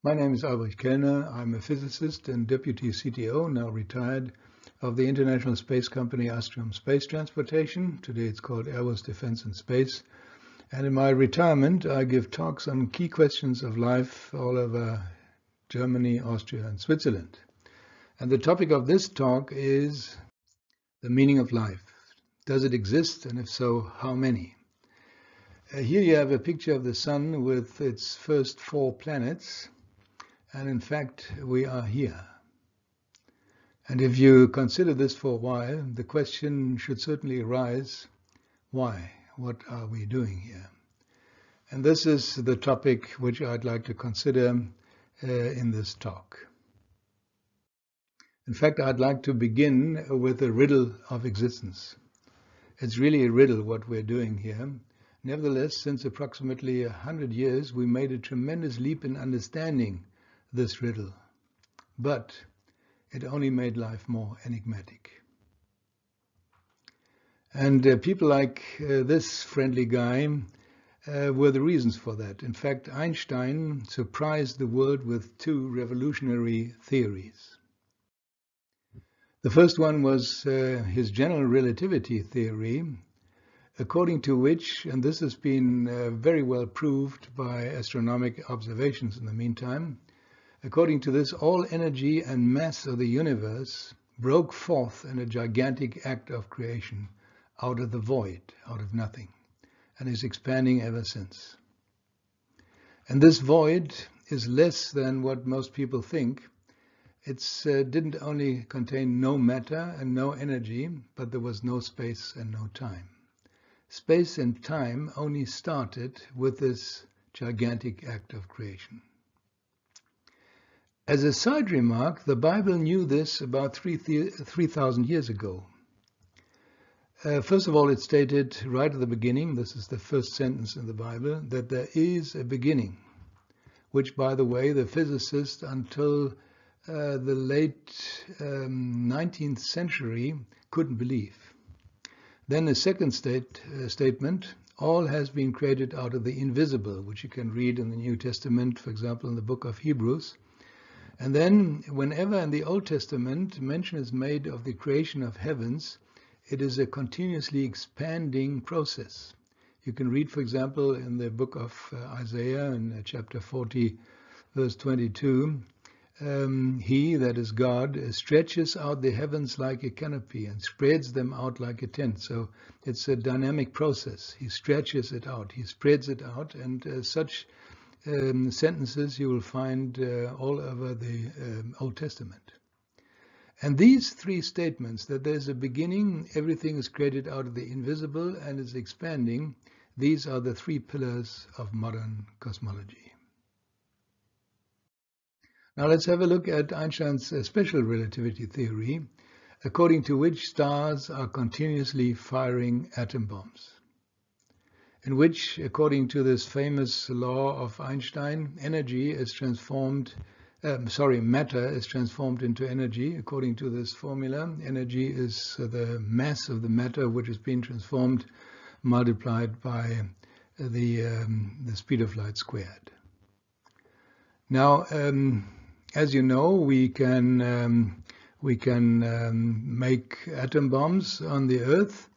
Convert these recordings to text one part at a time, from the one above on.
My name is Albrecht Kellner. I'm a physicist and deputy CTO, now retired, of the international space company Astrom Space Transportation. Today it's called Airbus Defence and Space. And in my retirement, I give talks on key questions of life all over Germany, Austria, and Switzerland. And the topic of this talk is the meaning of life. Does it exist? And if so, how many? Here you have a picture of the sun with its first 4 planets. And in fact, we are here. And if you consider this for a while, the question should certainly arise, why? What are we doing here? And this is the topic which I'd like to consider in this talk. In fact, I'd like to begin with the riddle of existence. It's really a riddle what we're doing here. Nevertheless, since approximately 100 years, we made a tremendous leap in understanding this riddle, but it only made life more enigmatic. And people like this friendly guy were the reasons for that. In fact, Einstein surprised the world with 2 revolutionary theories. The first one was his general relativity theory, according to which, and this has been very well proved by astronomical observations in the meantime, according to this, all energy and mass of the universe broke forth in a gigantic act of creation out of the void, out of nothing, and is expanding ever since. And this void is less than what most people think. It didn't only contain no matter and no energy, but there was no space and no time. Space and time only started with this gigantic act of creation. As a side remark, the Bible knew this about 3,000 years ago. First of all, it stated right at the beginning, this is the first sentence in the Bible, that there is a beginning, which, by the way, the physicists until the late 19th century couldn't believe. Then the second statement, all has been created out of the invisible, which you can read in the New Testament, for example, in the book of Hebrews. And then, whenever in the Old Testament mention is made of the creation of heavens, it is a continuously expanding process. You can read, for example, in the book of Isaiah, in chapter 40, verse 22, He, that is God, stretches out the heavens like a canopy and spreads them out like a tent. So it's a dynamic process. He stretches it out, he spreads it out, and such sentences you will find all over the Old Testament. And these 3 statements, that there's a beginning, everything is created out of the invisible and is expanding, these are the 3 pillars of modern cosmology. Now let's have a look at Einstein's special relativity theory, according to which stars are continuously firing atom bombs, in which, according to this famous law of Einstein, matter is transformed into energy. According to this formula, energy is the mass of the matter which is being transformed, multiplied by the speed of light squared. Now, as you know, we can make atom bombs on the Earth.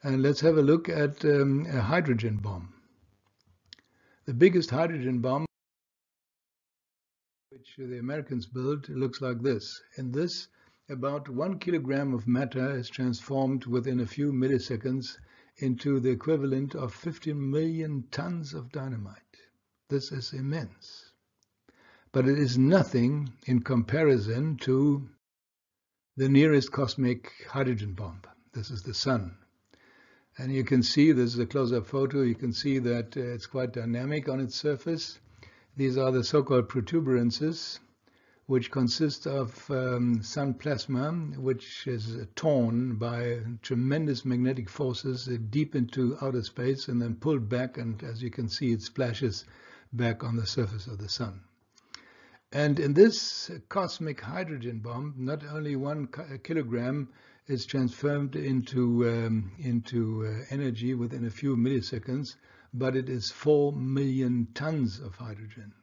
And let's have a look at a hydrogen bomb. The biggest hydrogen bomb which the Americans built looks like this. In this, about 1 kilogram of matter is transformed within a few milliseconds into the equivalent of 15 million tons of dynamite. This is immense. But it is nothing in comparison to the nearest cosmic hydrogen bomb. This is the sun. And you can see, this is a close-up photo, you can see that it's quite dynamic on its surface. These are the so-called protuberances, which consist of sun plasma, which is torn by tremendous magnetic forces deep into outer space and then pulled back, and as you can see, it splashes back on the surface of the sun. And in this cosmic hydrogen bomb, not only 1 kilogram is transformed into energy within a few milliseconds, but it is 4 million tons of hydrogen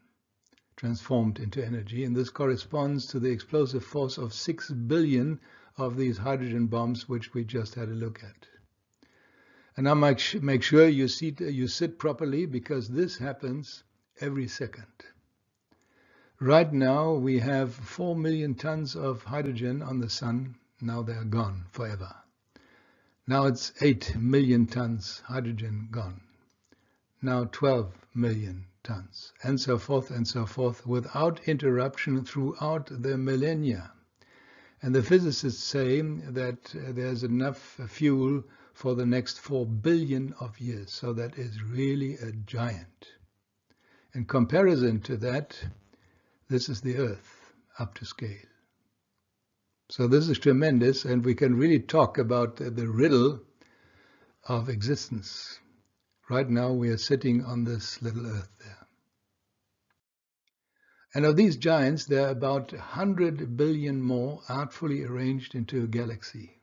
transformed into energy, and this corresponds to the explosive force of 6 billion of these hydrogen bombs which we just had a look at. And now make sure you sit properly, because this happens every second. Right now we have 4 million tons of hydrogen on the sun. Now they're gone forever. Now it's 8 million tons hydrogen gone. Now 12 million tons, and so forth, without interruption throughout the millennia. And the physicists say that there's enough fuel for the next 4 billion of years. So that is really a giant. In comparison to that, this is the Earth up to scale. So this is tremendous, and we can really talk about the riddle of existence. Right now we are sitting on this little Earth there. And of these giants, there are about 100 billion more artfully arranged into a galaxy.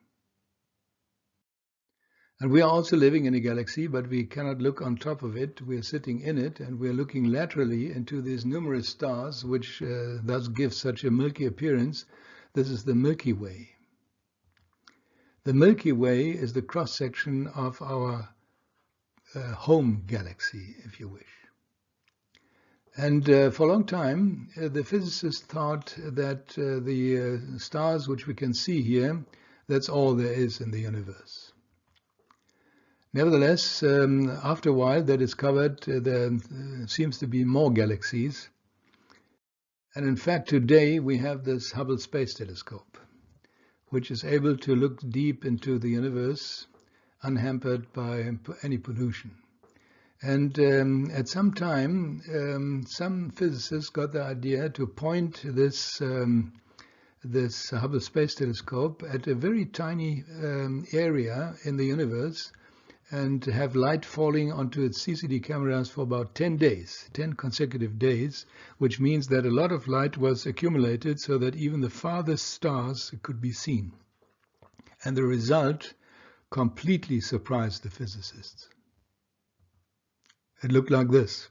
And we are also living in a galaxy, but we cannot look on top of it. We are sitting in it, and we are looking laterally into these numerous stars, which thus give such a milky appearance. This is the Milky Way. The Milky Way is the cross-section of our home galaxy, if you wish. And for a long time, the physicists thought that the stars which we can see here, that's all there is in the universe. Nevertheless, after a while, they discovered there seems to be more galaxies. And in fact, today we have this Hubble Space Telescope, which is able to look deep into the universe, unhampered by any pollution. And at some time, some physicists got the idea to point this Hubble Space Telescope at a very tiny area in the universe, and have light falling onto its CCD cameras for about 10 days, 10 consecutive days, which means that a lot of light was accumulated so that even the farthest stars could be seen. And the result completely surprised the physicists. It looked like this.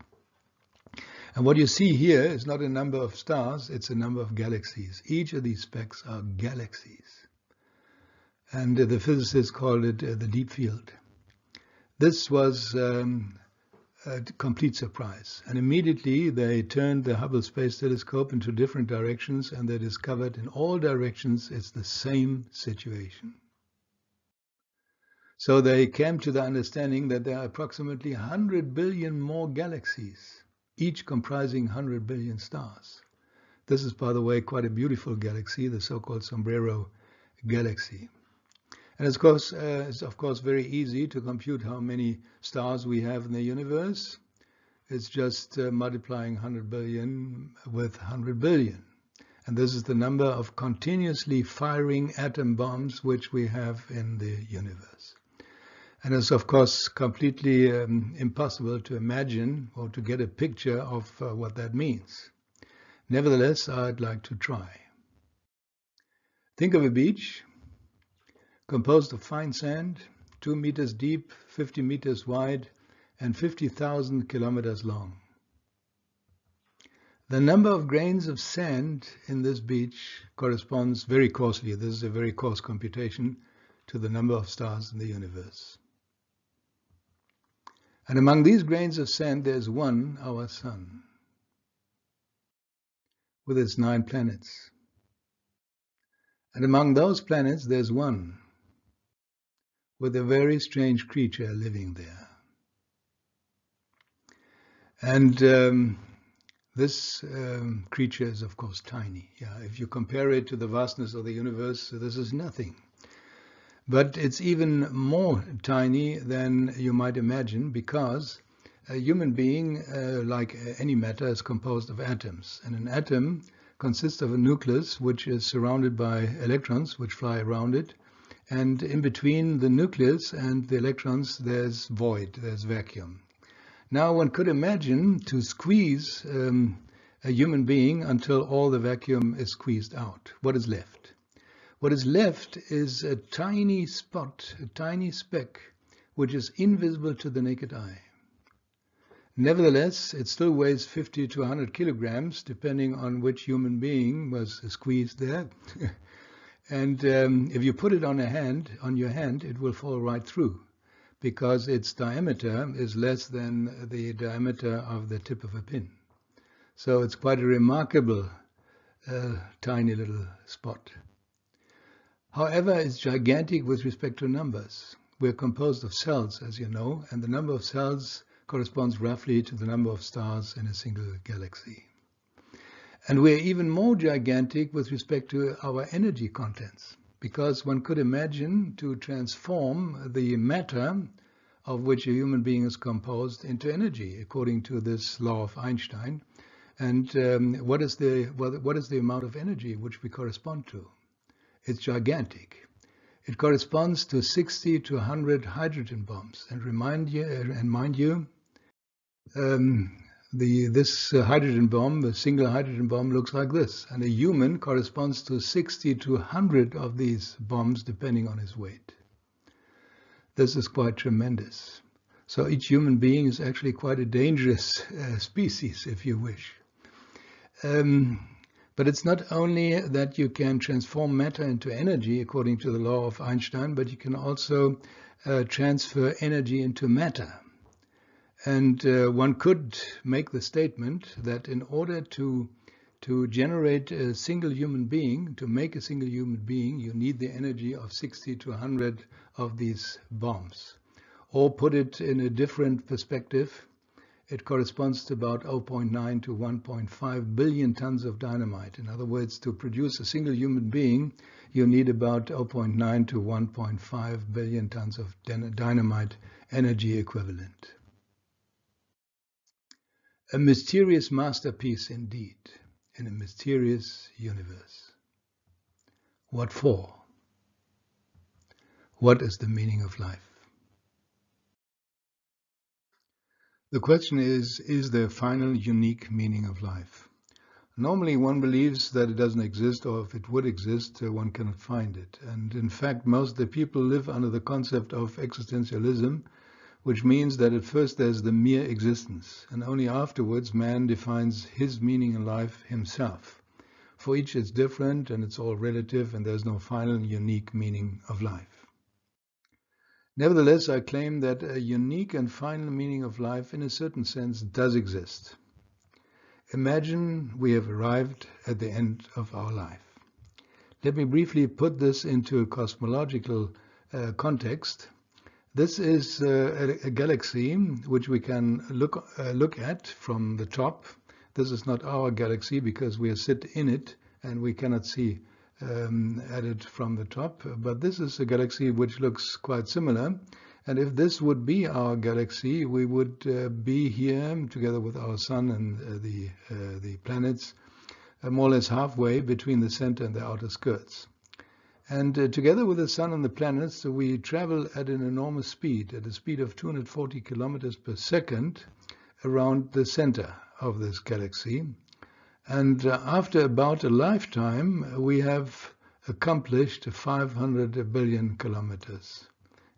And what you see here is not a number of stars, it's a number of galaxies. Each of these specks are galaxies. And the physicists called it the deep field. This was a complete surprise. And immediately they turned the Hubble Space Telescope into different directions, and they discovered in all directions it's the same situation. So they came to the understanding that there are approximately 100 billion more galaxies, each comprising 100 billion stars. This is, by the way, quite a beautiful galaxy, the so-called Sombrero Galaxy. And it's of course very easy to compute how many stars we have in the universe. It's just multiplying 100 billion with 100 billion. And this is the number of continuously firing atom bombs which we have in the universe. And it's of course completely impossible to imagine or to get a picture of what that means. Nevertheless, I'd like to try. Think of a beach composed of fine sand, 2 meters deep, 50 meters wide, and 50,000 kilometers long. The number of grains of sand in this beach corresponds very coarsely, this is a very coarse computation, to the number of stars in the universe. And among these grains of sand, there's one, our sun, with its 9 planets. And among those planets, there's one, with a very strange creature living there. And this creature is, of course, tiny. Yeah, if you compare it to the vastness of the universe, this is nothing. But it's even more tiny than you might imagine, because a human being, like any matter, is composed of atoms. And an atom consists of a nucleus which is surrounded by electrons which fly around it. And in between the nucleus and the electrons, there's void, there's vacuum. Now one could imagine to squeeze a human being until all the vacuum is squeezed out. What is left? What is left is a tiny spot, a tiny speck, which is invisible to the naked eye. Nevertheless, it still weighs 50 to 100 kilograms, depending on which human being was squeezed there. And if you put it on your hand, it will fall right through, because its diameter is less than the diameter of the tip of a pin. So it's quite a remarkable tiny little spot. However, it's gigantic with respect to numbers. We're composed of cells, as you know, and the number of cells corresponds roughly to the number of stars in a single galaxy. And we're even more gigantic with respect to our energy contents, because one could imagine to transform the matter of which a human being is composed into energy, according to this law of Einstein. And what is the amount of energy which we correspond to? It's gigantic. It corresponds to 60 to 100 hydrogen bombs. And mind you, this hydrogen bomb, a single hydrogen bomb, looks like this. And a human corresponds to 60 to 100 of these bombs, depending on his weight. This is quite tremendous. So each human being is actually quite a dangerous species, if you wish. But it's not only that you can transform matter into energy, according to the law of Einstein, but you can also transfer energy into matter. And one could make the statement that in order to generate a single human being, to make a single human being, you need the energy of 60 to 100 of these bombs. Or put it in a different perspective, it corresponds to about 0.9 to 1.5 billion tons of dynamite. In other words, to produce a single human being, you need about 0.9 to 1.5 billion tons of dynamite energy equivalent. A mysterious masterpiece indeed, in a mysterious universe. What for? What is the meaning of life? The question is there a final unique meaning of life? Normally one believes that it doesn't exist, or if it would exist, one cannot find it. And in fact, most of the people live under the concept of existentialism, which means that at first there's the mere existence, and only afterwards man defines his meaning in life himself. For each it's different, and it's all relative, and there's no final unique meaning of life. Nevertheless, I claim that a unique and final meaning of life, in a certain sense, does exist. Imagine we have arrived at the end of our life. Let me briefly put this into a cosmological context. This is a galaxy which we can look at from the top. This is not our galaxy because we sit in it and we cannot see at it from the top, but this is a galaxy which looks quite similar, and if this would be our galaxy, we would be here together with our sun and the planets, more or less halfway between the center and the outer skirts. And together with the sun and the planets, we travel at an enormous speed, at a speed of 240 kilometers per second around the center of this galaxy. And after about a lifetime, we have accomplished 500 billion kilometers.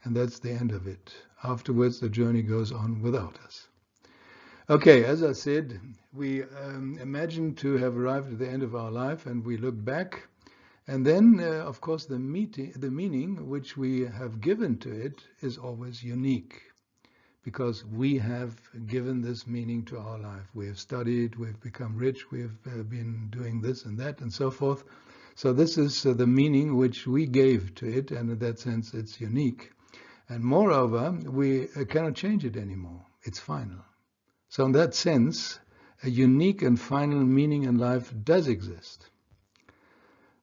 And that's the end of it. Afterwards, the journey goes on without us. Okay, as I said, we imagine to have arrived at the end of our life, and we look back. And then, of course, the meaning which we have given to it is always unique, because we have given this meaning to our life. We have studied, we've become rich, we've been doing this and that and so forth. So this is the meaning which we gave to it, and in that sense it's unique. And moreover, we cannot change it anymore. It's final. So in that sense, a unique and final meaning in life does exist.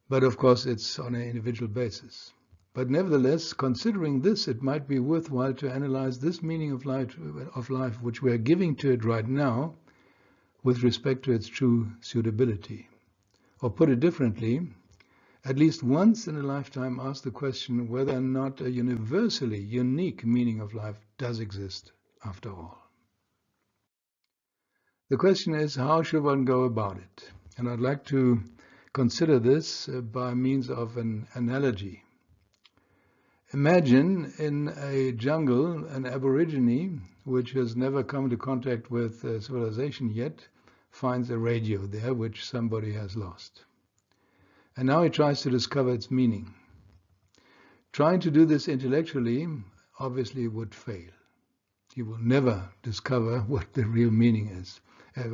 But of course it's on an individual basis. But nevertheless, considering this, it might be worthwhile to analyze this meaning of life which we are giving to it right now with respect to its true suitability. Or put it differently, at least once in a lifetime ask the question whether or not a universally unique meaning of life does exist after all. The question is, how should one go about it? And I'd like to consider this by means of an analogy. Imagine in a jungle an aborigine which has never come into contact with civilization yet finds a radio there which somebody has lost. And now he tries to discover its meaning. Trying to do this intellectually obviously would fail. He will never discover what the real meaning is.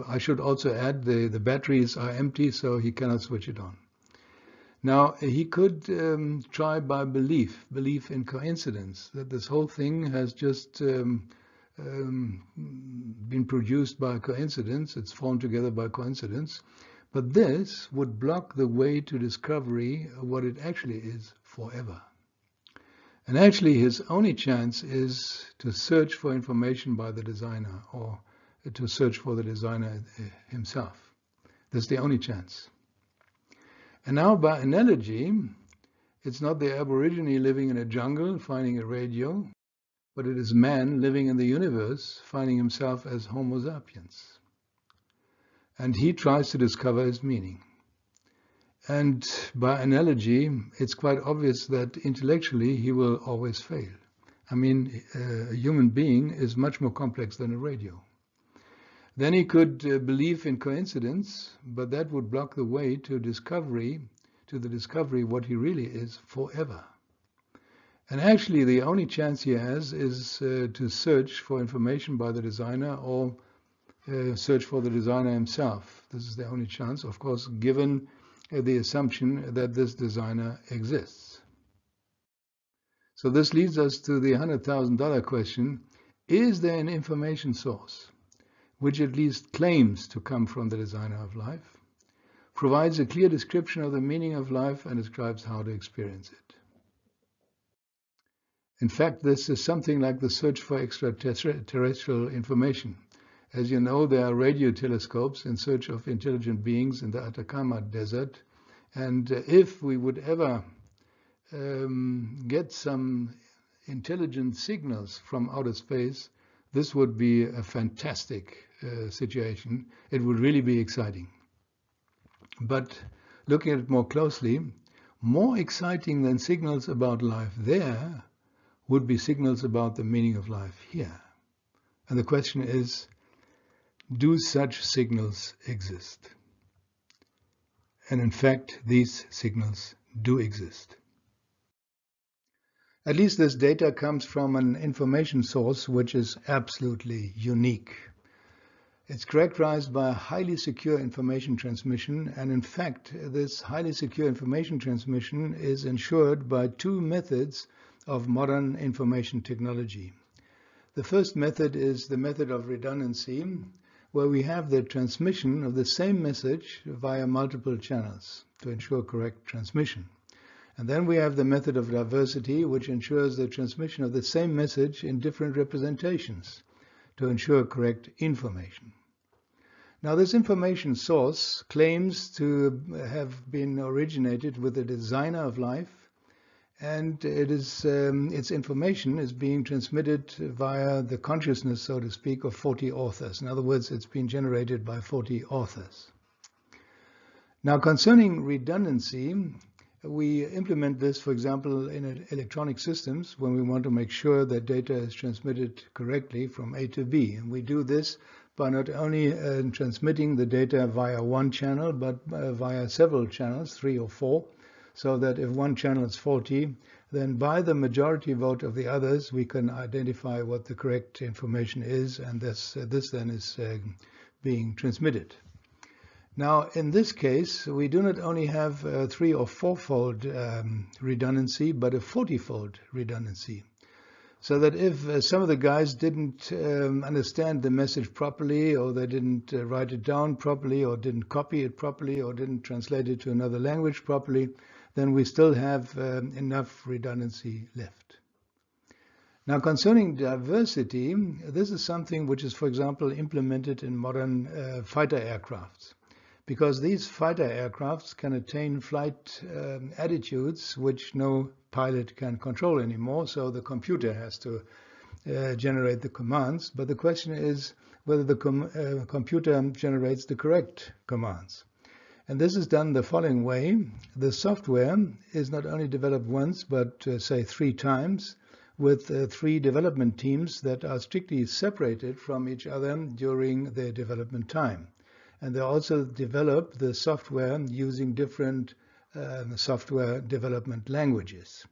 I should also add the batteries are empty, so he cannot switch it on. Now, he could try by belief in coincidence, that this whole thing has just been produced by coincidence, it's formed together by coincidence, but this would block the way to discovery of what it actually is forever. And actually his only chance is to search for information by the designer, or to search for the designer himself. That's the only chance. And now by analogy, it's not the aborigine living in a jungle finding a radio, but it is man living in the universe finding himself as Homo sapiens. And he tries to discover his meaning. And by analogy, it's quite obvious that intellectually he will always fail. I mean, a human being is much more complex than a radio. Then he could believe in coincidence, but that would block the way to the discovery what he really is forever. And actually the only chance he has is to search for information by the designer, or search for the designer himself. This is the only chance, of course, given the assumption that this designer exists. So this leads us to the $100,000 question: is there an information source which at least claims to come from the designer of life, provides a clear description of the meaning of life, and describes how to experience it? In fact, this is something like the search for extraterrestrial information. As you know, there are radio telescopes in search of intelligent beings in the Atacama Desert, and if we would ever get some intelligent signals from outer space, this would be a fantastic situation. It would really be exciting. But looking at it more closely, more exciting than signals about life there would be signals about the meaning of life here. And the question is, do such signals exist? And in fact, these signals do exist. At least this data comes from an information source which is absolutely unique. It's characterized by a highly secure information transmission, and in fact, this highly secure information transmission is ensured by two methods of modern information technology. The first method is the method of redundancy, where we have the transmission of the same message via multiple channels to ensure correct transmission. And then we have the method of diversity, which ensures the transmission of the same message in different representations to ensure correct information. Now, this information source claims to have been originated with the designer of life, and its information is being transmitted via the consciousness, so to speak, of 40 authors. In other words, it's been generated by 40 authors. Now, concerning redundancy, we implement this, for example, in electronic systems when we want to make sure that data is transmitted correctly from A to B. And we do this by not only transmitting the data via one channel, but via several channels, 3 or 4, so that if one channel is faulty, then by the majority vote of the others, we can identify what the correct information is, and this then is being transmitted. Now, in this case, we do not only have a 3 or 4-fold redundancy, but a 40-fold redundancy. So that if some of the guys didn't understand the message properly, or they didn't write it down properly, or didn't copy it properly, or didn't translate it to another language properly, then we still have enough redundancy left. Now, concerning diversity, this is something which is, for example, implemented in modern fighter aircrafts, because these fighter aircrafts can attain flight attitudes which no pilot can control anymore, so the computer has to generate the commands. But the question is whether the computer generates the correct commands. And this is done the following way. The software is not only developed once, but say 3 times, with 3 development teams that are strictly separated from each other during their development time. And they also develop the software using different software development languages.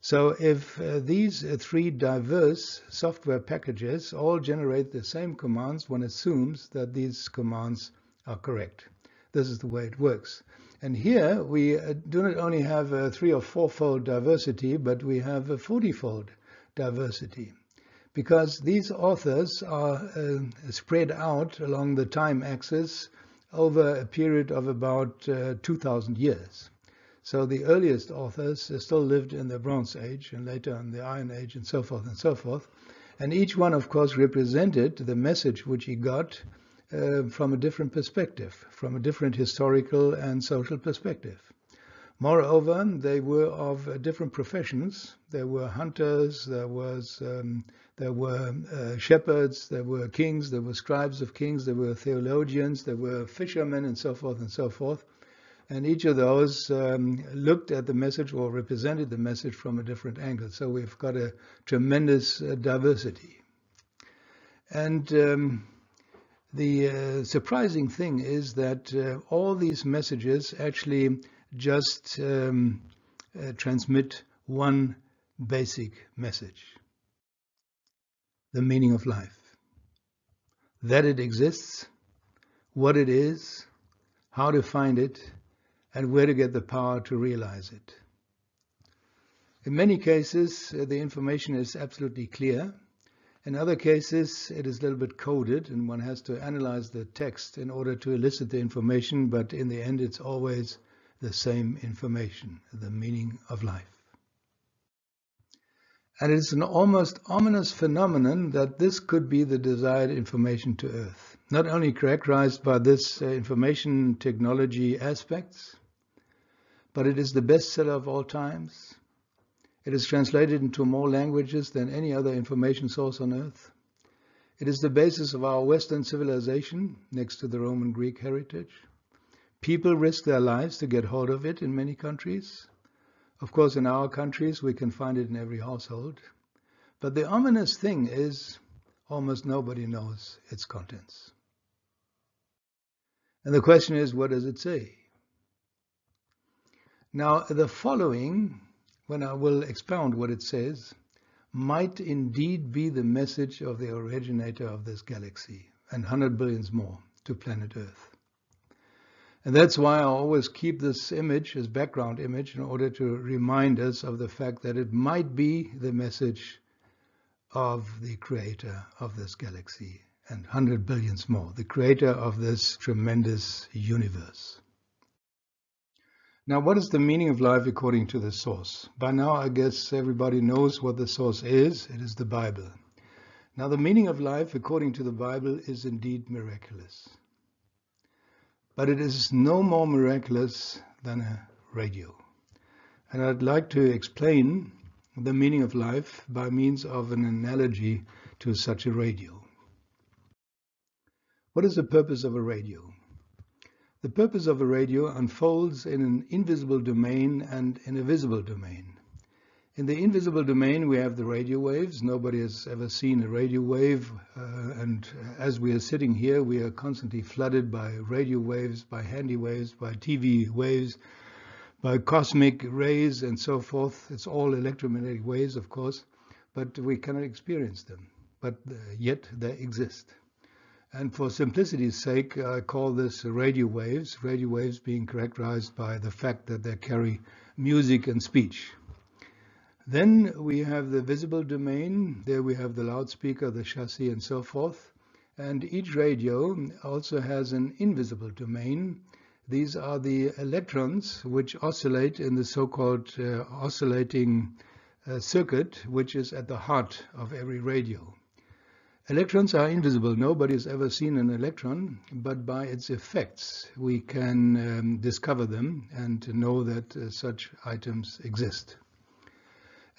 So if these 3 diverse software packages all generate the same commands, one assumes that these commands are correct. This is the way it works. And here we do not only have a 3 or 4-fold diversity, but we have a 40-fold diversity. Because these authors are spread out along the time axis over a period of about 2,000 years. So the earliest authors still lived in the Bronze Age and later in the Iron Age and so forth and so forth. And each one, of course, represented the message which he got from a different perspective, from a different historical and social perspective. Moreover, they were of different professions. There were hunters, there were shepherds, there were kings, there were scribes of kings, there were theologians, there were fishermen, and so forth and so forth. And each of those looked at the message or represented the message from a different angle. So we've got a tremendous diversity. And the surprising thing is that all these messages actually just transmit one basic message: the meaning of life. That it exists, what it is, how to find it, and where to get the power to realize it. In many cases, the information is absolutely clear. In other cases, it is a little bit coded, and one has to analyze the text in order to elicit the information, but in the end, it's always the same information, the meaning of life. And it's an almost ominous phenomenon that this could be the desired information to Earth, not only characterized by this information technology aspects, but it is the bestseller of all times. It is translated into more languages than any other information source on Earth. It is the basis of our Western civilization, next to the Roman Greek heritage. People risk their lives to get hold of it in many countries. Of course, in our countries, we can find it in every household. But the ominous thing is almost nobody knows its contents. And the question is, what does it say? Now, the following, when I will expound what it says, might indeed be the message of the originator of this galaxy and 100 billions more to planet Earth. And that's why I always keep this image as background image in order to remind us of the fact that it might be the message of the creator of this galaxy and 100 billions more, the creator of this tremendous universe. Now, what is the meaning of life according to the source? By now, I guess everybody knows what the source is. It is the Bible. Now, the meaning of life according to the Bible is indeed miraculous. But it is no more miraculous than a radio. And I'd like to explain the meaning of life by means of an analogy to such a radio. What is the purpose of a radio? The purpose of a radio unfolds in an invisible domain and in a visible domain. In the invisible domain, we have the radio waves. Nobody has ever seen a radio wave. And as we are sitting here, we are constantly flooded by radio waves, by handy waves, by TV waves, by cosmic rays and so forth. It's all electromagnetic waves, of course, but we cannot experience them. But yet they exist. And for simplicity's sake, I call this radio waves being characterized by the fact that they carry music and speech. Then we have the visible domain. There we have the loudspeaker, the chassis, and so forth. And each radio also has an invisible domain. These are the electrons which oscillate in the so-called oscillating circuit, which is at the heart of every radio. Electrons are invisible. Nobody has ever seen an electron, but by its effects we can discover them and know that such items exist.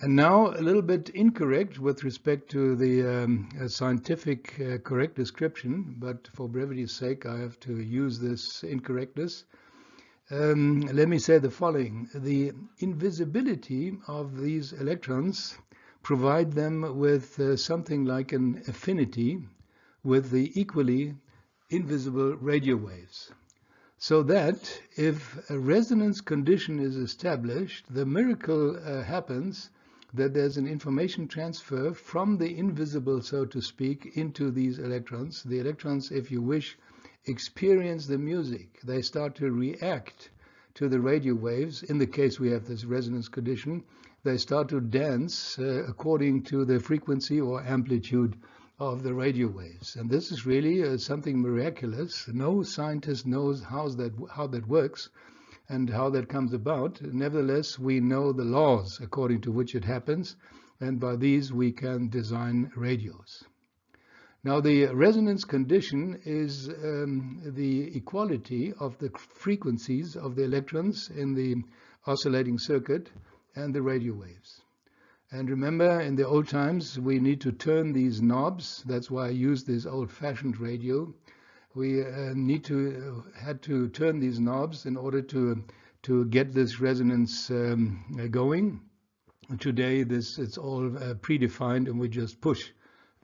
And now a little bit incorrect with respect to the scientific correct description, but for brevity's sake I have to use this incorrectness. Let me say the following. The invisibility of these electrons provide them with something like an affinity with the equally invisible radio waves. So that if a resonance condition is established, the miracle happens that there's an information transfer from the invisible, so to speak, into these electrons. The electrons, if you wish, experience the music. They start to react to the radio waves. In the case we have this resonance condition, they start to dance according to the frequency or amplitude of the radio waves. And this is really something miraculous. No scientist knows how that works and how that comes about. Nevertheless, we know the laws according to which it happens, and by these we can design radios. Now, the resonance condition is the equality of the frequencies of the electrons in the oscillating circuit and the radio waves. And remember, in the old times, we need to turn these knobs. That's why I use this old-fashioned radio. We had to turn these knobs in order to get this resonance going. Today, it's all predefined, and we just push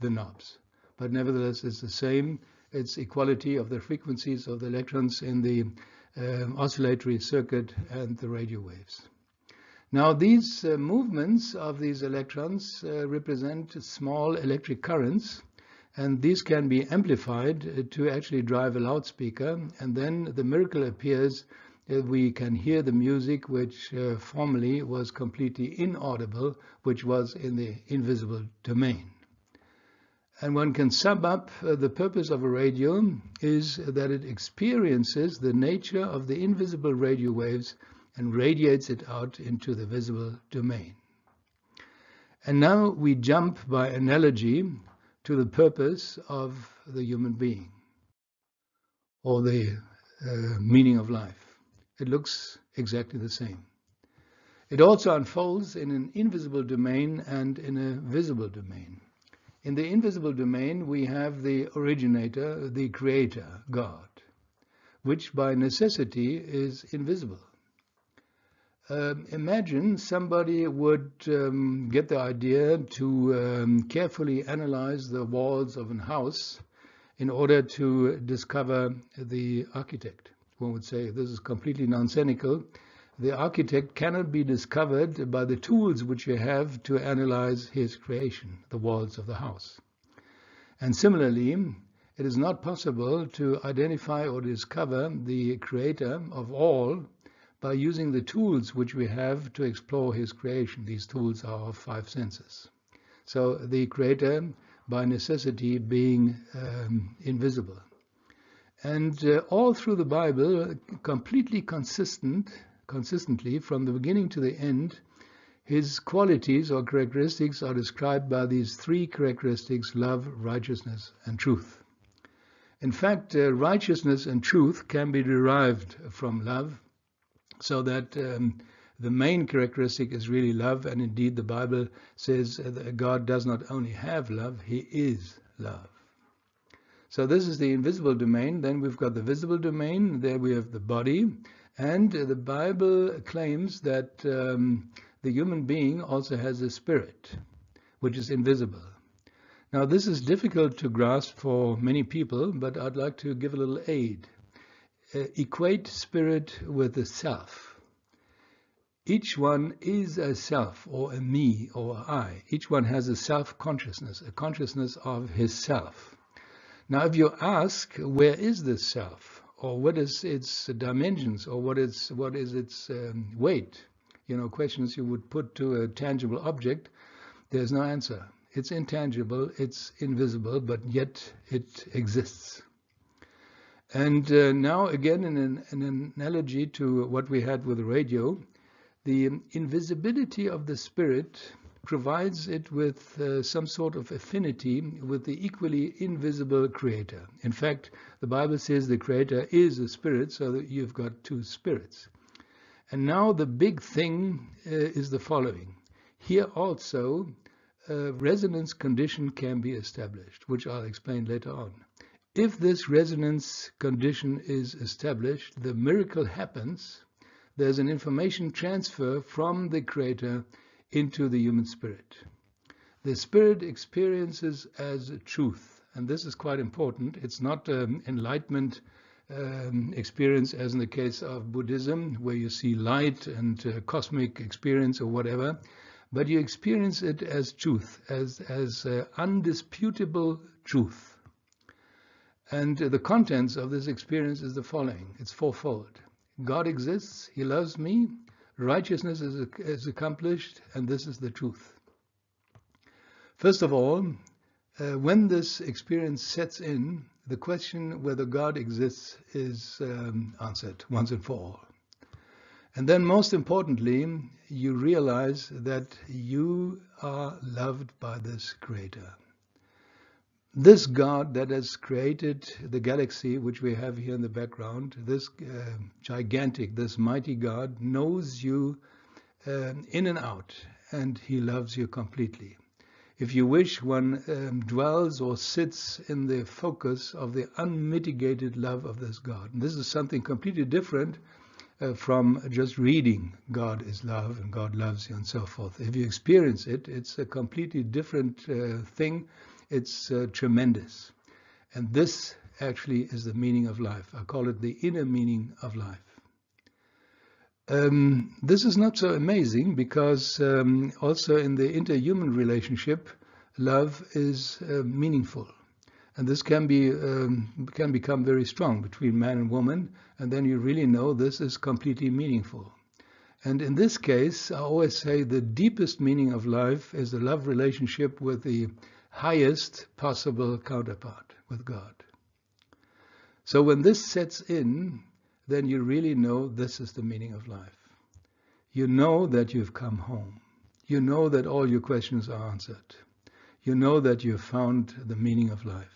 the knobs. But nevertheless, it's the same. It's equality of the frequencies of the electrons in the oscillatory circuit and the radio waves. Now, these movements of these electrons represent small electric currents, and these can be amplified to actually drive a loudspeaker, and then the miracle appears. We can hear the music which formerly was completely inaudible, which was in the invisible domain. And one can sum up the purpose of a radio is that it experiences the nature of the invisible radio waves and radiates it out into the visible domain. And now we jump by analogy to the purpose of the human being, or the meaning of life. It looks exactly the same. It also unfolds in an invisible domain and in a visible domain. In the invisible domain, we have the originator, the creator, God, which by necessity is invisible. Imagine somebody would get the idea to carefully analyze the walls of a house in order to discover the architect. One would say this is completely nonsensical. The architect cannot be discovered by the tools which you have to analyze his creation, the walls of the house. And similarly, it is not possible to identify or discover the creator of all by using the tools which we have to explore his creation. These tools are our five senses. So the creator, by necessity, being invisible. And all through the Bible, completely consistently, from the beginning to the end, his qualities or characteristics are described by these three characteristics: love, righteousness, and truth. In fact, righteousness and truth can be derived from love, so that the main characteristic is really love, and indeed the Bible says that God does not only have love, he is love. So this is the invisible domain. Then we've got the visible domain. There we have the body, and the Bible claims that the human being also has a spirit, which is invisible. Now this is difficult to grasp for many people, but I'd like to give a little aid. Equate spirit with the self. Each one is a self, or a me, or I. Each one has a self-consciousness, a consciousness of his self. Now if you ask, where is this self? Or what is its dimensions? Or what is its weight? You know, questions you would put to a tangible object, there's no answer. It's intangible, it's invisible, but yet it exists. And now again, in an analogy to what we had with the radio, the invisibility of the spirit provides it with some sort of affinity with the equally invisible creator. In fact, the Bible says the creator is a spirit, so that you've got two spirits. And now the big thing is the following. Here also, a resonance condition can be established, which I'll explain later on. If this resonance condition is established, the miracle happens. There's an information transfer from the Creator into the human spirit. The spirit experiences as truth, and this is quite important. It's not enlightenment experience as in the case of Buddhism, where you see light and cosmic experience or whatever, but you experience it as truth, as undisputable truth. And the contents of this experience is the following. It's fourfold. God exists, He loves me, righteousness is accomplished, and this is the truth. First of all, when this experience sets in, the question whether God exists is answered once and for all. And then most importantly, you realize that you are loved by this Creator. This God that has created the galaxy, which we have here in the background, this gigantic, this mighty God, knows you in and out, and He loves you completely. If you wish, one dwells or sits in the focus of the unmitigated love of this God. And this is something completely different from just reading God is love and God loves you and so forth. If you experience it, it's a completely different thing. It's tremendous. And this actually is the meaning of life. I call it the inner meaning of life. This is not so amazing because also in the interhuman relationship, love is meaningful. And this can become very strong between man and woman, and then you really know this is completely meaningful. And in this case, I always say the deepest meaning of life is the love relationship with the highest possible counterpart, with God. So when this sets in, then you really know this is the meaning of life. You know that you've come home. You know that all your questions are answered. You know that you've found the meaning of life.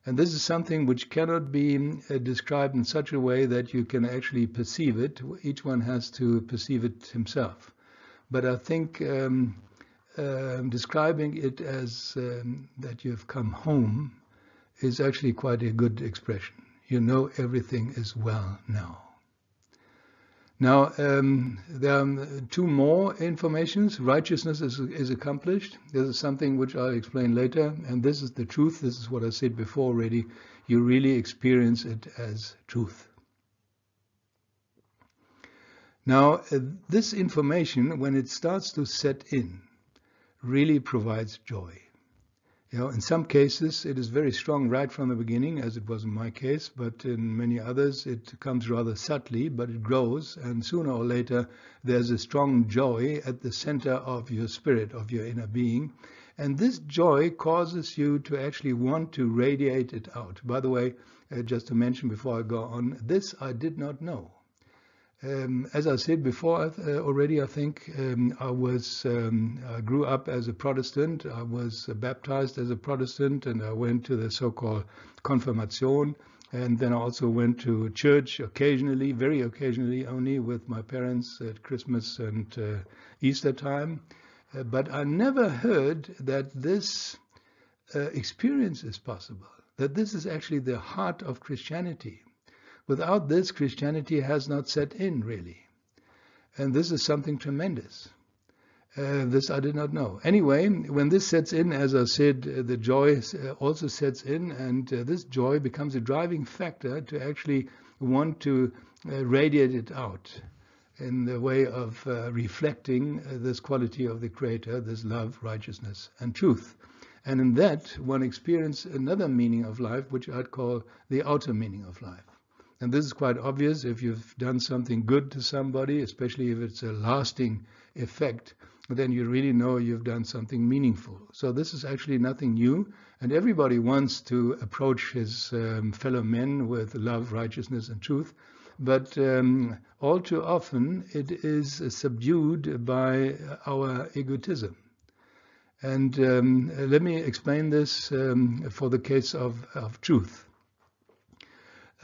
And this is something which cannot be described in such a way that you can actually perceive it. Each one has to perceive it himself. But I think describing it as that you've come home is actually quite a good expression. You know everything is well now. Now, there are two more informations. Righteousness is accomplished. This is something which I'll explain later. And this is the truth. This is what I said before already. You really experience it as truth. Now, this information, when it starts to set in, really provides joy. You know, in some cases it is very strong right from the beginning, as it was in my case, but in many others it comes rather subtly, but it grows, and sooner or later there's a strong joy at the center of your spirit, of your inner being, and this joy causes you to actually want to radiate it out. By the way, just to mention before I go on, this I did not know. As I said before already, I think I grew up as a Protestant. I was baptized as a Protestant, and I went to the so-called confirmation, and then I also went to church occasionally, very occasionally only, with my parents at Christmas and Easter time. But I never heard that this experience is possible, that this is actually the heart of Christianity. Without this, Christianity has not set in, really. And this is something tremendous. This I did not know. Anyway, when this sets in, as I said, the joy also sets in, and this joy becomes a driving factor to actually want to radiate it out in the way of reflecting this quality of the Creator, this love, righteousness, and truth. And in that, one experiences another meaning of life, which I'd call the outer meaning of life. And this is quite obvious if you've done something good to somebody, especially if it's a lasting effect, then you really know you've done something meaningful. So this is actually nothing new, and everybody wants to approach his fellow men with love, righteousness, and truth. But all too often it is subdued by our egotism. And let me explain this for the case of truth.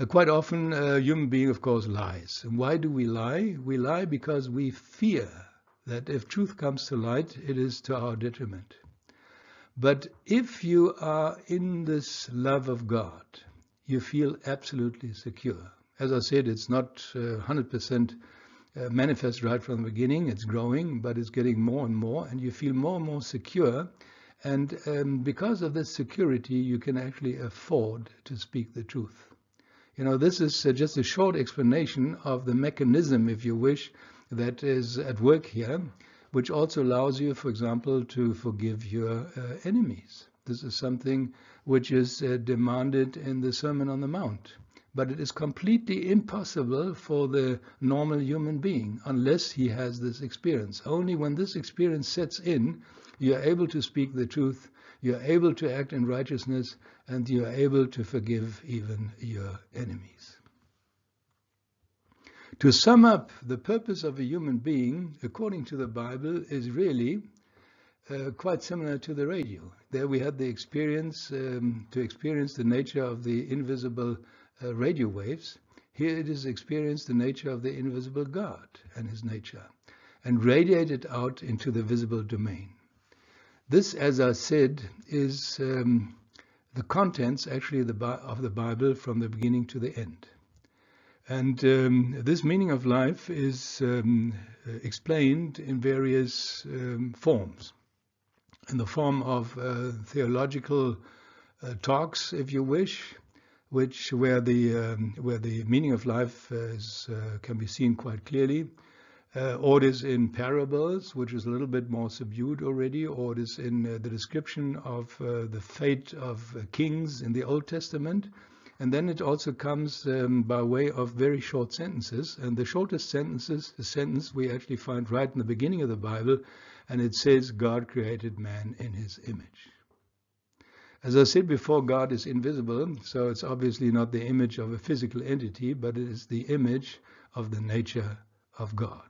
Quite often, a human being, of course, lies. And why do we lie? We lie because we fear that if truth comes to light, it is to our detriment. But if you are in this love of God, you feel absolutely secure. As I said, it's not 100% manifest right from the beginning. It's growing, but it's getting more and more, and you feel more and more secure. And because of this security, you can actually afford to speak the truth. This is just a short explanation of the mechanism, if you wish, that is at work here, which also allows you, for example, to forgive your enemies. This is something which is demanded in the Sermon on the Mount. But it is completely impossible for the normal human being unless he has this experience. Only when this experience sets in, you are able to speak the truth, you are able to act in righteousness, and you are able to forgive even your enemies. To sum up, the purpose of a human being, according to the Bible, is really quite similar to the radio. There we had the experience, to experience the nature of the invisible radio waves. Here it is experience the nature of the invisible God and his nature, and radiate it out into the visible domain. This, as I said, is the contents actually of the Bible from the beginning to the end. And this meaning of life is explained in various forms. In the form of theological talks, if you wish, where the meaning of life can be seen quite clearly, or it is in parables, which is a little bit more subdued already, or it is in the description of the fate of kings in the Old Testament. And then it also comes by way of very short sentences. And the shortest sentence we actually find right in the beginning of the Bible, and it says, God created man in his image. As I said before, God is invisible, so it's obviously not the image of a physical entity, but it is the image of the nature of God.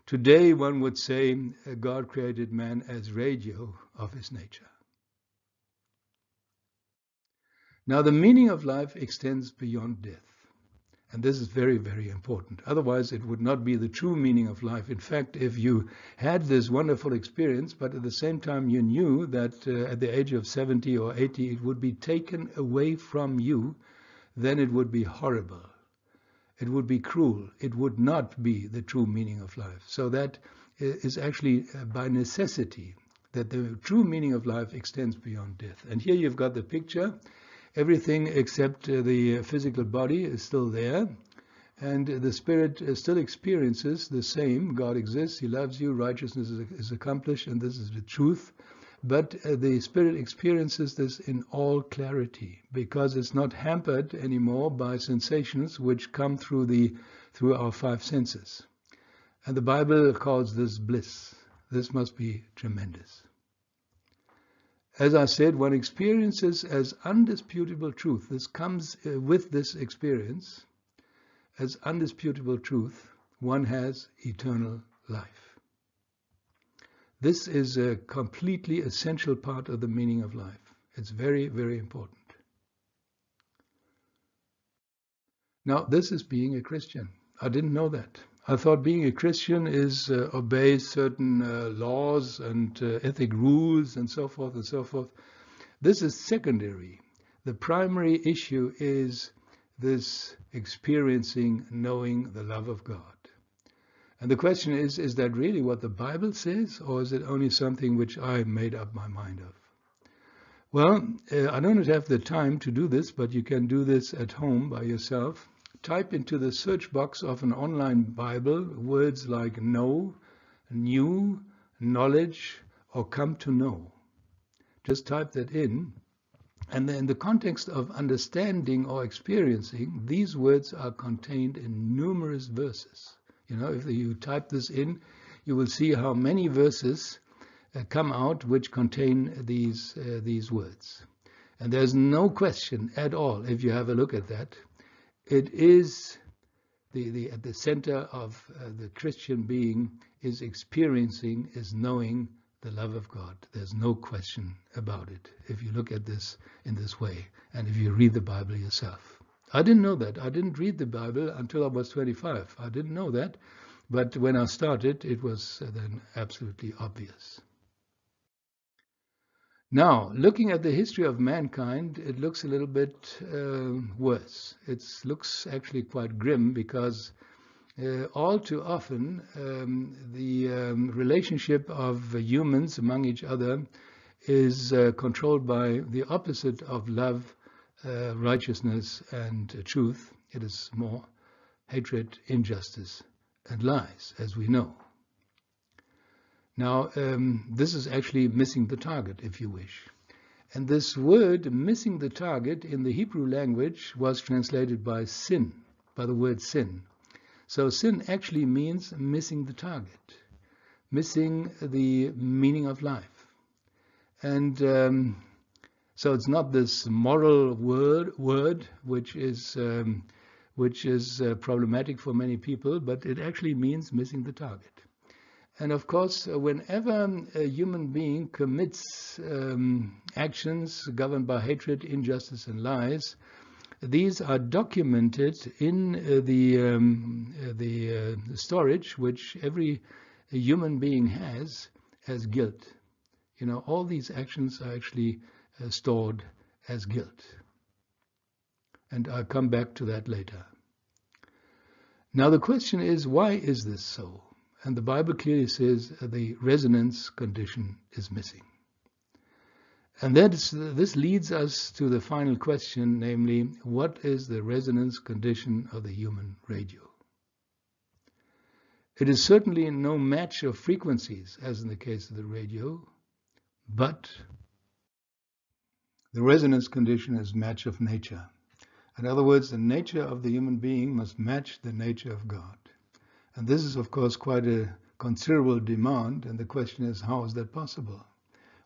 Today, one would say God created man as radio of his nature. Now, the meaning of life extends beyond death. And this is very, very important. Otherwise, it would not be the true meaning of life. In fact, if you had this wonderful experience, but at the same time you knew that at the age of 70 or 80 it would be taken away from you, then it would be horrible. It would be cruel. It would not be the true meaning of life. So that is actually by necessity, that the true meaning of life extends beyond death. And here you've got the picture. Everything except the physical body is still there, and the spirit still experiences the same. God exists, he loves you, righteousness is accomplished, and this is the truth. But the spirit experiences this in all clarity, because it's not hampered anymore by sensations which come through our five senses. And the Bible calls this bliss. This must be tremendous. As I said, one experiences as undisputable truth. This comes with this experience. As undisputable truth, one has eternal life. This is a completely essential part of the meaning of life. It's very, very important. Now, this is being a Christian. I didn't know that. I thought being a Christian is obey certain laws and ethic rules and so forth and so forth. This is secondary. The primary issue is this experiencing, knowing the love of God. And the question is that really what the Bible says, or is it only something which I made up my mind of? Well, I don't have the time to do this, but you can do this at home by yourself. Type into the search box of an online Bible words like know, new, knowledge, or come to know. Just type that in. And then in the context of understanding or experiencing, these words are contained in numerous verses. If you type this in, you will see how many verses come out which contain these words. And there's no question at all, if you have a look at that, it is at the center of the Christian being is experiencing, is knowing the love of God. There's no question about it if you look at this in this way and if you read the Bible yourself. I didn't know that. I didn't read the Bible until I was 25. I didn't know that. But when I started, it was then absolutely obvious. Now, looking at the history of mankind, it looks a little bit worse. It looks actually quite grim because all too often the relationship of humans among each other is controlled by the opposite of love, righteousness, and truth. It is more hatred, injustice, and lies, as we know. Now, this is actually missing the target, if you wish. And this word, missing the target, in the Hebrew language was translated by sin, by the word sin. So sin actually means missing the target, missing the meaning of life. And so it's not this moral word which is problematic for many people, but it actually means missing the target. And of course, whenever a human being commits actions governed by hatred, injustice, and lies, these are documented in the storage which every human being has as guilt. You know, all these actions are actually stored as guilt. And I'll come back to that later. Now the question is, why is this so? And the Bible clearly says the resonance condition is missing. And this leads us to the final question, namely, what is the resonance condition of the human radio? It is certainly no match of frequencies, as in the case of the radio, but the resonance condition is match of nature. In other words, the nature of the human being must match the nature of God. And this is, of course, quite a considerable demand, and the question is, how is that possible?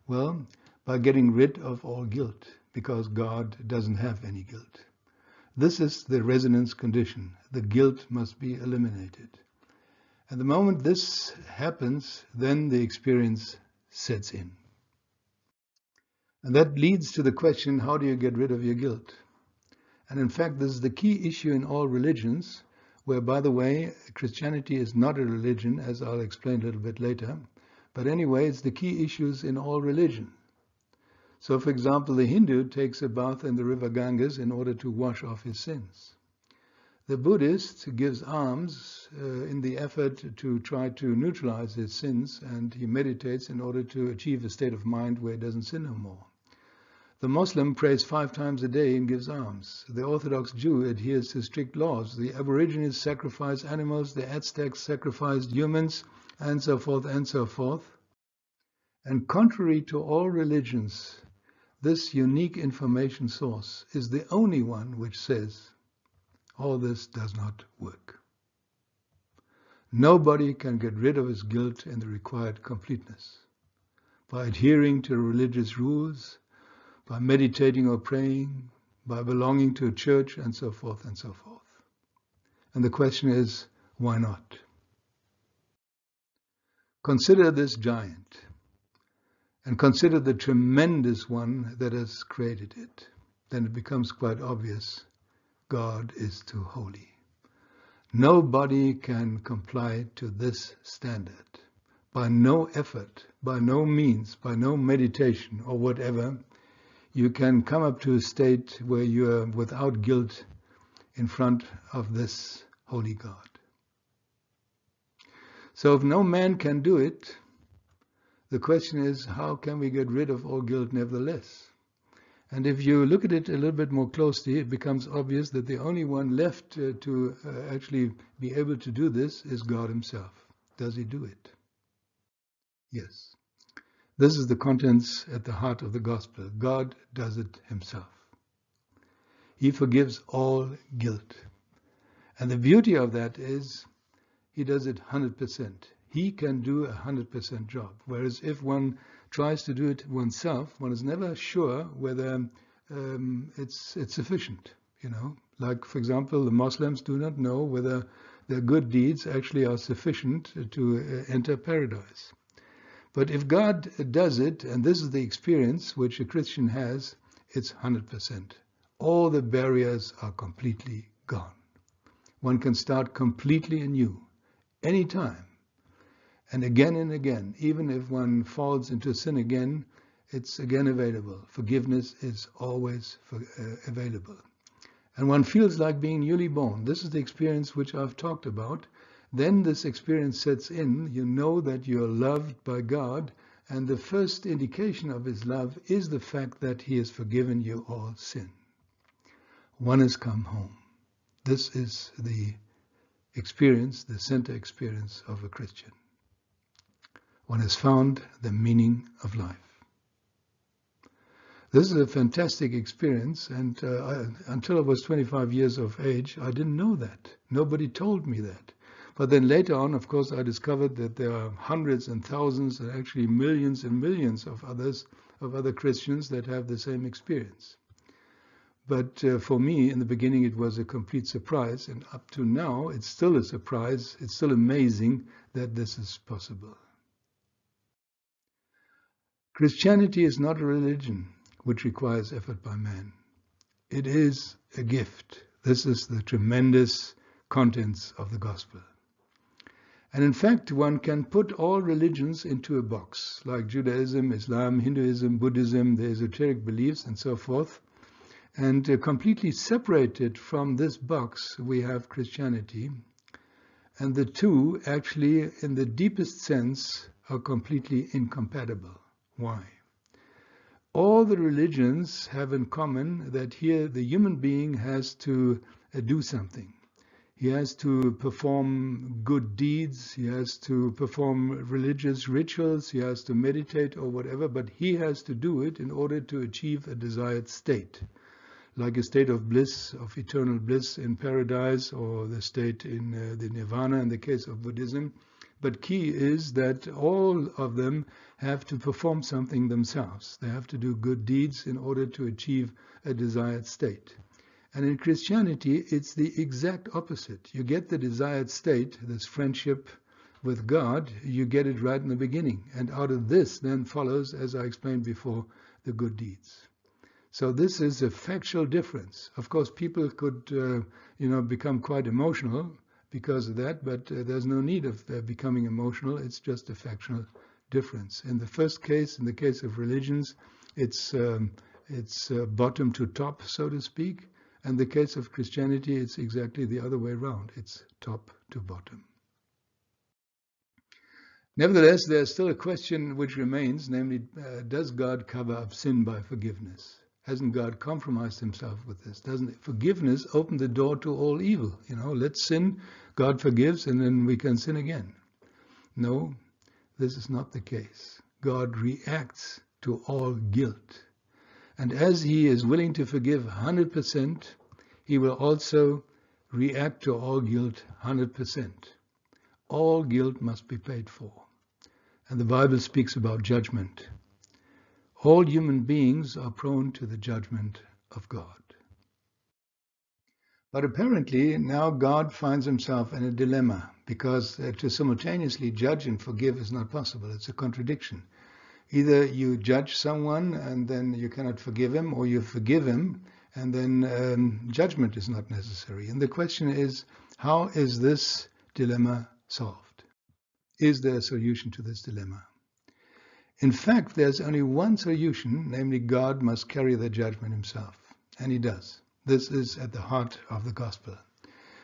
Well, by getting rid of all guilt, because God doesn't have any guilt. This is the resonance condition. The guilt must be eliminated. And the moment this happens, then the experience sets in. And that leads to the question, how do you get rid of your guilt? And in fact, this is the key issue in all religions, where, by the way, Christianity is not a religion, as I'll explain a little bit later. But anyway, it's the key issues in all religion. So, for example, the Hindu takes a bath in the river Ganges in order to wash off his sins. The Buddhist gives alms in the effort to try to neutralize his sins, and he meditates in order to achieve a state of mind where he doesn't sin no more. The Muslim prays 5 times a day and gives alms. The Orthodox Jew adheres to strict laws. The Aborigines sacrifice animals, the Aztecs sacrificed humans, and so forth and so forth. And contrary to all religions, this unique information source is the only one which says all this does not work. Nobody can get rid of his guilt in the required completeness by adhering to religious rules, by meditating or praying, by belonging to a church, and so forth and so forth. And the question is, why not? Consider this giant, and consider the tremendous one that has created it. Then it becomes quite obvious, God is too holy. Nobody can comply to this standard. By no effort, by no means, by no meditation or whatever, you can come up to a state where you are without guilt in front of this holy God. So if no man can do it, the question is, how can we get rid of all guilt nevertheless? And if you look at it a little bit more closely, it becomes obvious that the only one left to actually be able to do this is God himself. Does he do it? Yes. This is the contents at the heart of the gospel. God does it himself. He forgives all guilt. And the beauty of that is he does it 100%. He can do a 100% job. Whereas if one tries to do it oneself, one is never sure whether it's sufficient. You know, like, for example, the Muslims do not know whether their good deeds actually are sufficient to enter paradise. But if God does it, and this is the experience which a Christian has, it's 100%. All the barriers are completely gone. One can start completely anew, anytime, and again, even if one falls into sin again, it's again available. Forgiveness is always available. And one feels like being newly born. This is the experience which I've talked about. Then this experience sets in. You know that you're loved by God, and the first indication of his love is the fact that he has forgiven you all sin. One has come home. This is the experience, the center experience of a Christian. One has found the meaning of life. This is a fantastic experience, and until I was 25 years of age, I didn't know that. Nobody told me that. But then later on, of course, I discovered that there are hundreds and thousands, and actually millions and millions of other Christians that have the same experience. But for me, in the beginning, it was a complete surprise, and up to now, it's still a surprise. It's still amazing that this is possible. Christianity is not a religion which requires effort by man. It is a gift. This is the tremendous contents of the gospel. And in fact, one can put all religions into a box, like Judaism, Islam, Hinduism, Buddhism, the esoteric beliefs, and so forth. And completely separated from this box, we have Christianity. And the two, actually, in the deepest sense, are completely incompatible. Why? All the religions have in common that here the human being has to do something. He has to perform good deeds, he has to perform religious rituals, he has to meditate or whatever, but he has to do it in order to achieve a desired state, like a state of bliss, of eternal bliss in paradise, or the state in the nirvana in the case of Buddhism. But key is that all of them have to perform something themselves. They have to do good deeds in order to achieve a desired state. And in Christianity, it's the exact opposite. You get the desired state, this friendship with God, you get it right in the beginning. And out of this then follows, as I explained before, the good deeds. So this is a factual difference. Of course, people could become quite emotional because of that, but there's no need of becoming emotional. It's just a factual difference. In the first case, in the case of religions, it's bottom to top, so to speak. And the case of Christianity, it's exactly the other way around. It's top to bottom. Nevertheless, there's still a question which remains, namely, does God cover up sin by forgiveness? Hasn't God compromised himself with this? Doesn't forgiveness open the door to all evil? Let's sin, God forgives, and then we can sin again. No, this is not the case. God reacts to all guilt. And as he is willing to forgive 100%, he will also react to all guilt 100%. All guilt must be paid for. And the Bible speaks about judgment. All human beings are prone to the judgment of God. But apparently now God finds himself in a dilemma, because to simultaneously judge and forgive is not possible. It's a contradiction. Either you judge someone and then you cannot forgive him, or you forgive him and then judgment is not necessary. And the question is, how is this dilemma solved? Is there a solution to this dilemma? In fact, there's only one solution, namely God must carry the judgment himself. And he does. This is at the heart of the gospel.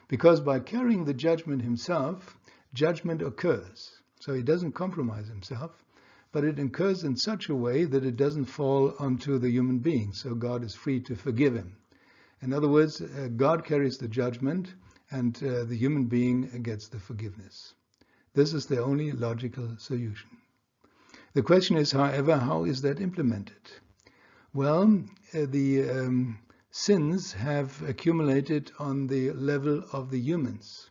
Because by carrying the judgment himself, judgment occurs. So he doesn't compromise himself, but it occurs in such a way that it doesn't fall onto the human being. So God is free to forgive him. In other words, God carries the judgment and the human being gets the forgiveness. This is the only logical solution. The question is, however, how is that implemented? Well, the sins have accumulated on the level of the humans.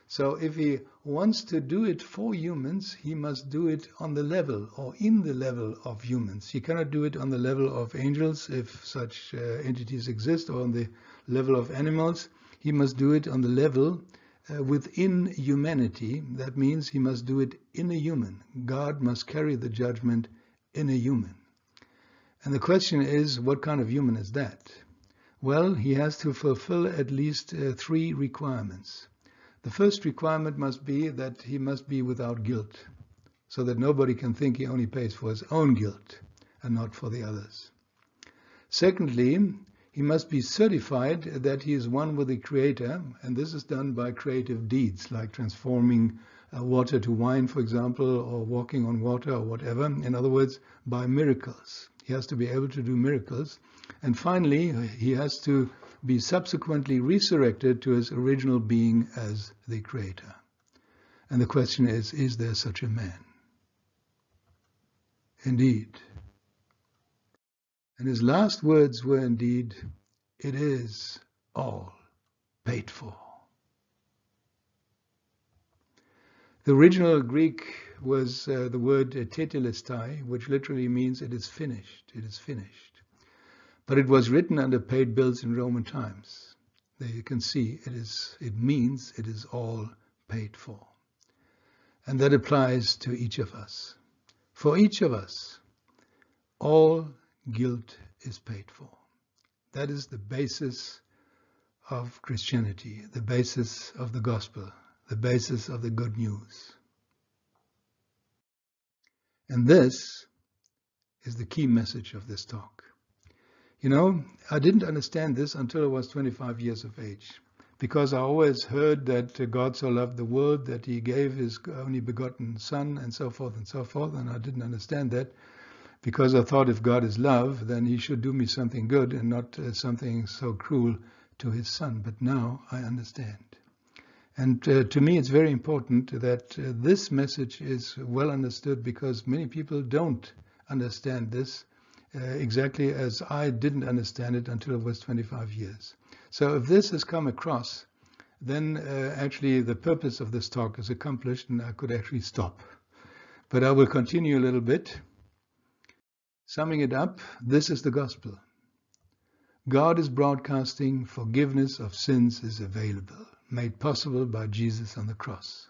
So if he wants to do it for humans, he must do it on the level or in the level of humans. He cannot do it on the level of angels, if such entities exist, or on the level of animals. He must do it on the level within humanity. That means he must do it in a human. God must carry the judgment in a human. And the question is, what kind of human is that? Well, he has to fulfill at least 3 requirements. The first requirement must be that he must be without guilt, so that nobody can think he only pays for his own guilt. and not for the others. Secondly, he must be certified that he is one with the Creator, and this is done by creative deeds, like transforming water to wine, for example, or walking on water or whatever. In other words, by miracles. He has to be able to do miracles. And finally, he has to be subsequently resurrected to his original being as the Creator. And the question is there such a man? Indeed. And his last words were indeed, "It is all paid for." The original Greek was the word tetelestai, which literally means "it is finished, it is finished." But it was written under paid bills in Roman times. There you can see it means it is all paid for. And that applies to each of us. For each of us, all guilt is paid for. That is the basis of Christianity, the basis of the gospel, the basis of the good news. And this is the key message of this talk. You know, I didn't understand this until I was 25 years of age, because I always heard that God so loved the world that he gave his only begotten Son, and so forth, and I didn't understand that, because I thought if God is love, then he should do me something good and not something so cruel to his Son. But now I understand. And to me it's very important that this message is well understood, because many people don't understand this exactly as I didn't understand it until I was 25 years. So if this has come across, then actually the purpose of this talk is accomplished and I could actually stop. But I will continue a little bit. Summing it up, this is the gospel. God is broadcasting, forgiveness of sins is available, made possible by Jesus on the cross.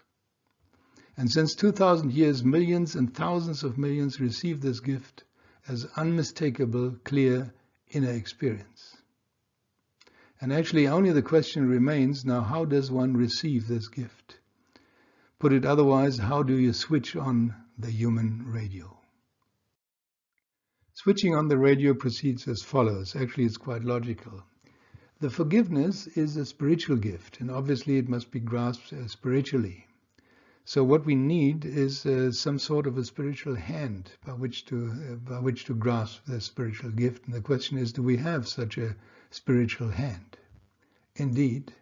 And since 2,000 years, millions and thousands of millions receive this gift as unmistakable, clear inner experience. And actually only the question remains now, how does one receive this gift? Put it otherwise, how do you switch on the human radio? Switching on the radio proceeds as follows. Actually, it's quite logical. The forgiveness is a spiritual gift, and obviously it must be grasped spiritually. So what we need is some sort of a spiritual hand by which to grasp the spiritual gift. And the question is, do we have such a spiritual hand? Indeed,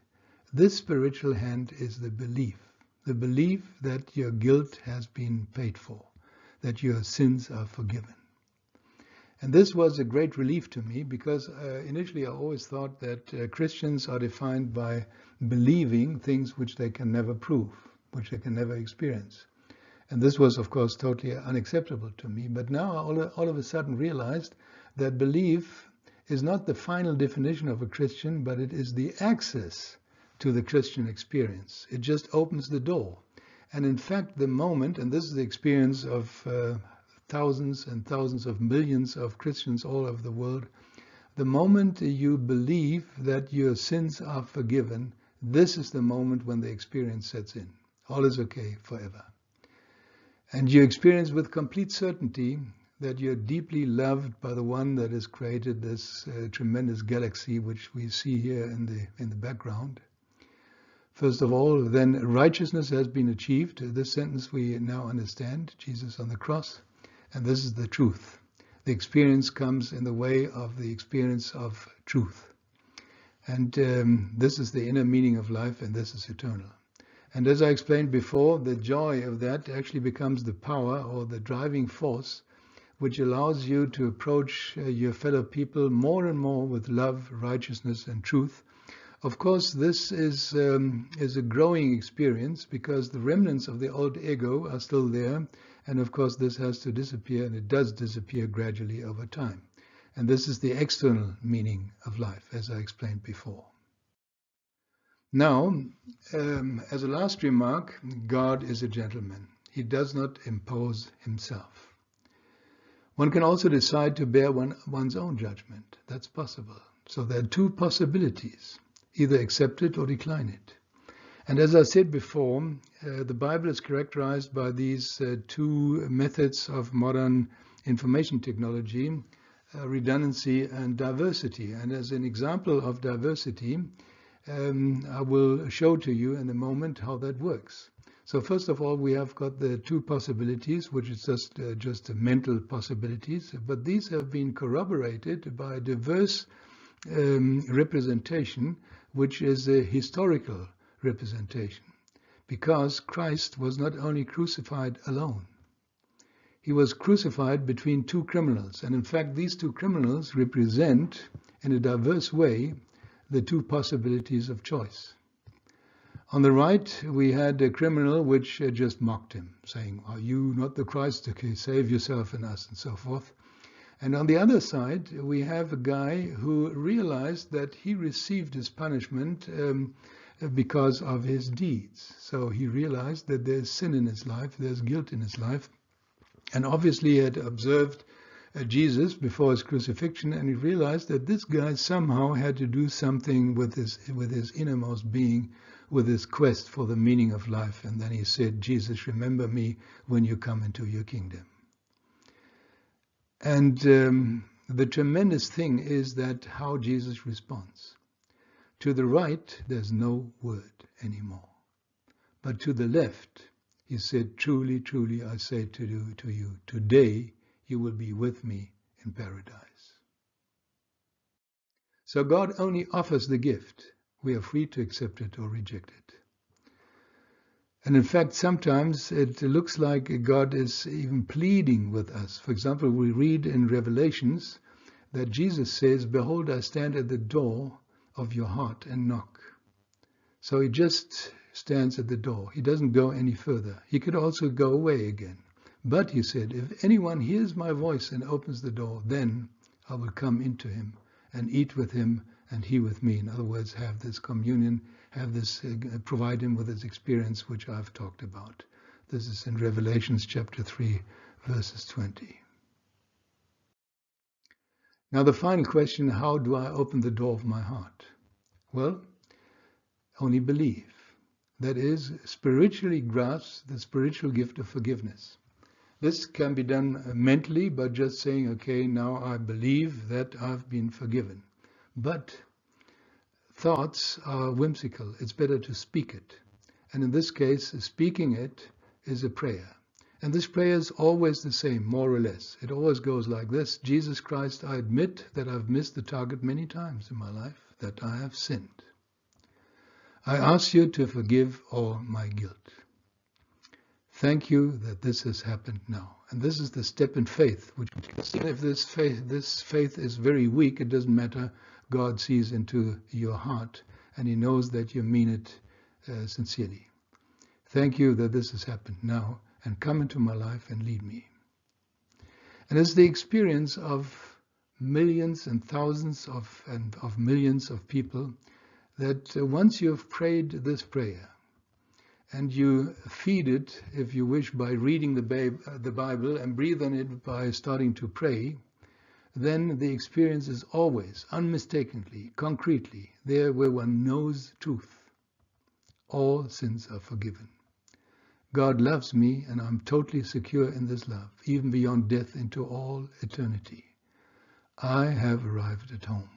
this spiritual hand is the belief that your guilt has been paid for, that your sins are forgiven. And this was a great relief to me, because initially I always thought that Christians are defined by believing things which they can never prove, which they can never experience. And this was, of course, totally unacceptable to me. But now I all of a sudden realized that belief is not the final definition of a Christian, but it is the access to the Christian experience. It just opens the door. And in fact, the moment, and this is the experience of thousands and thousands of millions of Christians all over the world, the moment you believe that your sins are forgiven, this is the moment when the experience sets in. All is okay forever. And you experience with complete certainty that you're deeply loved by the one that has created this tremendous galaxy which we see here in the background. First of all, then righteousness has been achieved. This sentence we now understand, Jesus on the cross. And this is the truth. The experience comes in the way of the experience of truth. And this is the inner meaning of life, and this is eternal. And as I explained before, the joy of that actually becomes the power or the driving force which allows you to approach your fellow people more and more with love, righteousness, and truth. Of course, this is a growing experience, because the remnants of the old ego are still there. And of course, this has to disappear, and it does disappear gradually over time. And this is the external meaning of life, as I explained before. Now, as a last remark, God is a gentleman. He does not impose himself. One can also decide to bear one's own judgment. That's possible. So there are two possibilities: either accept it or decline it. And as I said before, the Bible is characterized by these two methods of modern information technology, redundancy and diversity. And as an example of diversity, I will show to you in a moment how that works. So first of all, we have got the two possibilities, which is just mental possibilities, but these have been corroborated by diverse representation, which is a historical representation, because Christ was not only crucified alone. He was crucified between two criminals, and in fact these two criminals represent in a diverse way the two possibilities of choice. On the right we had a criminal which just mocked him, saying, "Are you not the Christ? Okay, save yourself and us," and so forth. And on the other side we have a guy who realized that he received his punishment because of his deeds. So he realized that there's sin in his life, there's guilt in his life. And obviously he had observed Jesus before his crucifixion, and he realized that this guy somehow had to do something with his innermost being, with his quest for the meaning of life. And then he said, "Jesus, remember me when you come into your kingdom." And the tremendous thing is that how Jesus responds. To the right, there's no word anymore. But to the left, he said, "Truly, truly, I say to you, today you will be with me in paradise." So God only offers the gift. We are free to accept it or reject it. And in fact, sometimes it looks like God is even pleading with us. For example, we read in Revelations that Jesus says, "Behold, I stand at the door of your heart and knock." So he just stands at the door. He doesn't go any further. He could also go away again. But he said, "If anyone hears my voice and opens the door, then I will come into him and eat with him and he with me." In other words, have this communion, have this, provide him with this experience which I've talked about. This is in Revelations chapter 3, verses 20. Now the final question, how do I open the door of my heart? Well, only believe. That is, spiritually grasp the spiritual gift of forgiveness. This can be done mentally by just saying, "Okay, now I believe that I've been forgiven." But thoughts are whimsical. It's better to speak it. And in this case, speaking it is a prayer. And this prayer is always the same, more or less. It always goes like this: "Jesus Christ, I admit that I've missed the target many times in my life, that I have sinned. I ask you to forgive all my guilt. Thank you that this has happened now." And this is the step in faith, which even if this faith is very weak, it doesn't matter. God sees into your heart and he knows that you mean it sincerely. Thank you that this has happened now, and come into my life and lead me. And it's the experience of millions and thousands of millions of people that once you've prayed this prayer, and you feed it, if you wish, by reading the Bible and breathe on it by starting to pray, then the experience is always, unmistakably, concretely, there where one knows truth. All sins are forgiven. God loves me, and I'm totally secure in this love, even beyond death into all eternity. I have arrived at home,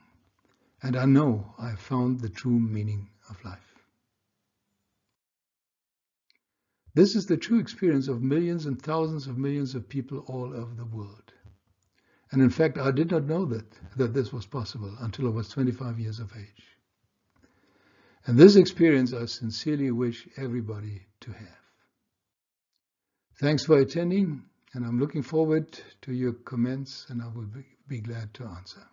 and I know I have found the true meaning of life. This is the true experience of millions and thousands of millions of people all over the world. And in fact, I did not know that this was possible until I was 25 years of age. And this experience I sincerely wish everybody to have. Thanks for attending, and I'm looking forward to your comments, and I will be glad to answer.